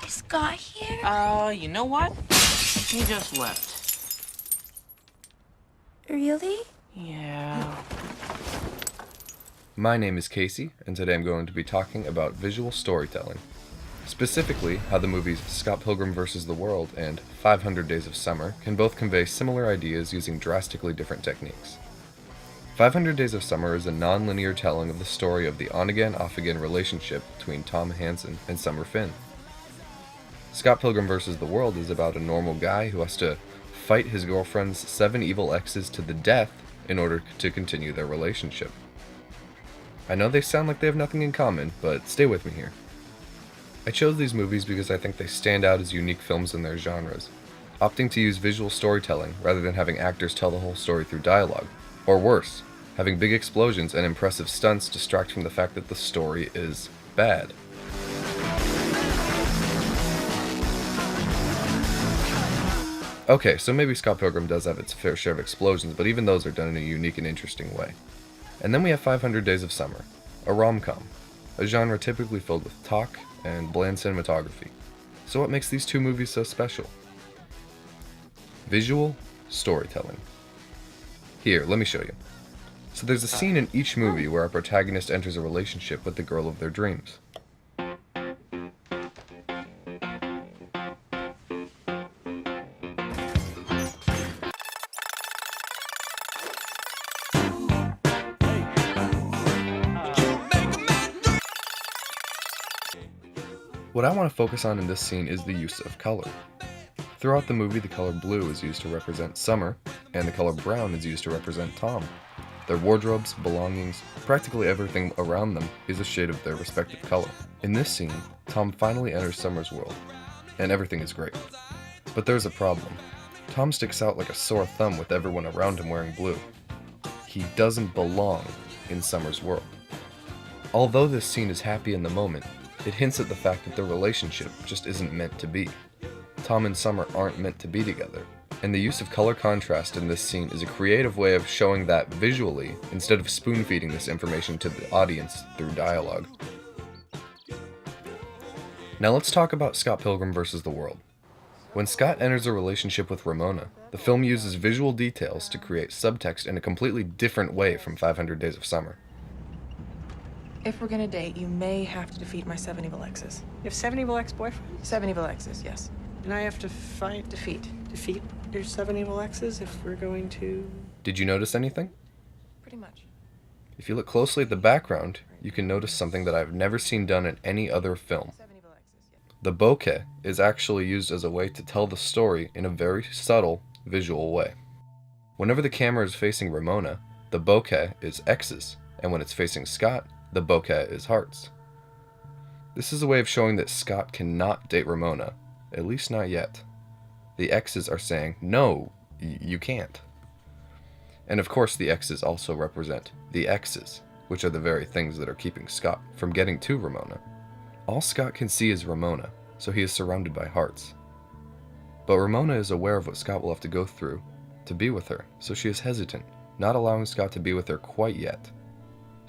Is Scott here? You know what? He just left. Really? Yeah. My name is Casey, and today I'm going to be talking about visual storytelling. Specifically, how the movies Scott Pilgrim vs. the World and 500 Days of Summer can both convey similar ideas using drastically different techniques. 500 Days of Summer is a non-linear telling of the story of the on-again, off-again relationship between Tom Hansen and Summer Finn. Scott Pilgrim vs. the World is about a normal guy who has to fight his girlfriend's 7 evil exes to the death in order to continue their relationship. I know they sound like they have nothing in common, but stay with me here. I chose these movies because I think they stand out as unique films in their genres, opting to use visual storytelling rather than having actors tell the whole story through dialogue, or worse, having big explosions and impressive stunts distract from the fact that the story is bad. Okay, so maybe Scott Pilgrim does have its fair share of explosions, but even those are done in a unique and interesting way. And then we have 500 Days of Summer, a rom-com, a genre typically filled with talk and bland cinematography. So what makes these two movies so special? Visual storytelling. Here, let me show you. So there's a scene in each movie where our protagonist enters a relationship with the girl of their dreams. What I want to focus on in this scene is the use of color. Throughout the movie, the color blue is used to represent Summer, and the color brown is used to represent Tom. Their wardrobes, belongings, practically everything around them is a shade of their respective color. In this scene, Tom finally enters Summer's world, and everything is great. But there's a problem. Tom sticks out like a sore thumb with everyone around him wearing blue. He doesn't belong in Summer's world. Although this scene is happy in the moment, it hints at the fact that their relationship just isn't meant to be. Tom and Summer aren't meant to be together, and the use of color contrast in this scene is a creative way of showing that visually, instead of spoon-feeding this information to the audience through dialogue. Now let's talk about Scott Pilgrim vs. the World. When Scott enters a relationship with Ramona, the film uses visual details to create subtext in a completely different way from 500 Days of Summer. If we're gonna date, you may have to defeat my 7 evil exes. You have 7 evil ex-boyfriends? 7 evil exes, yes. And I have to defeat your 7 evil exes if we're going to... Did you notice anything? Pretty much. If you look closely at the background, you can notice something that I've never seen done in any other film. 7 evil exes, yes. The bokeh is actually used as a way to tell the story in a very subtle, visual way. Whenever the camera is facing Ramona, the bokeh is X's, and when it's facing Scott, the bokeh is hearts. This is a way of showing that Scott cannot date Ramona, at least not yet. The X's are saying, no, you can't. And of course the X's also represent the X's, which are the very things that are keeping Scott from getting to Ramona. All Scott can see is Ramona, so he is surrounded by hearts. But Ramona is aware of what Scott will have to go through to be with her, so she is hesitant, not allowing Scott to be with her quite yet.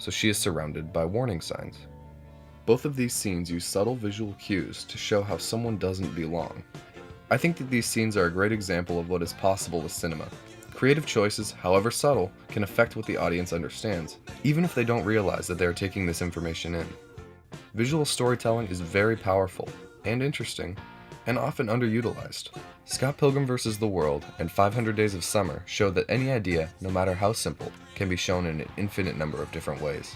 So she is surrounded by warning signs. Both of these scenes use subtle visual cues to show how someone doesn't belong. I think that these scenes are a great example of what is possible with cinema. Creative choices, however subtle, can affect what the audience understands, even if they don't realize that they are taking this information in. Visual storytelling is very powerful and interesting, and often underutilized. Scott Pilgrim vs. the World and 500 Days of Summer show that any idea, no matter how simple, can be shown in an infinite number of different ways.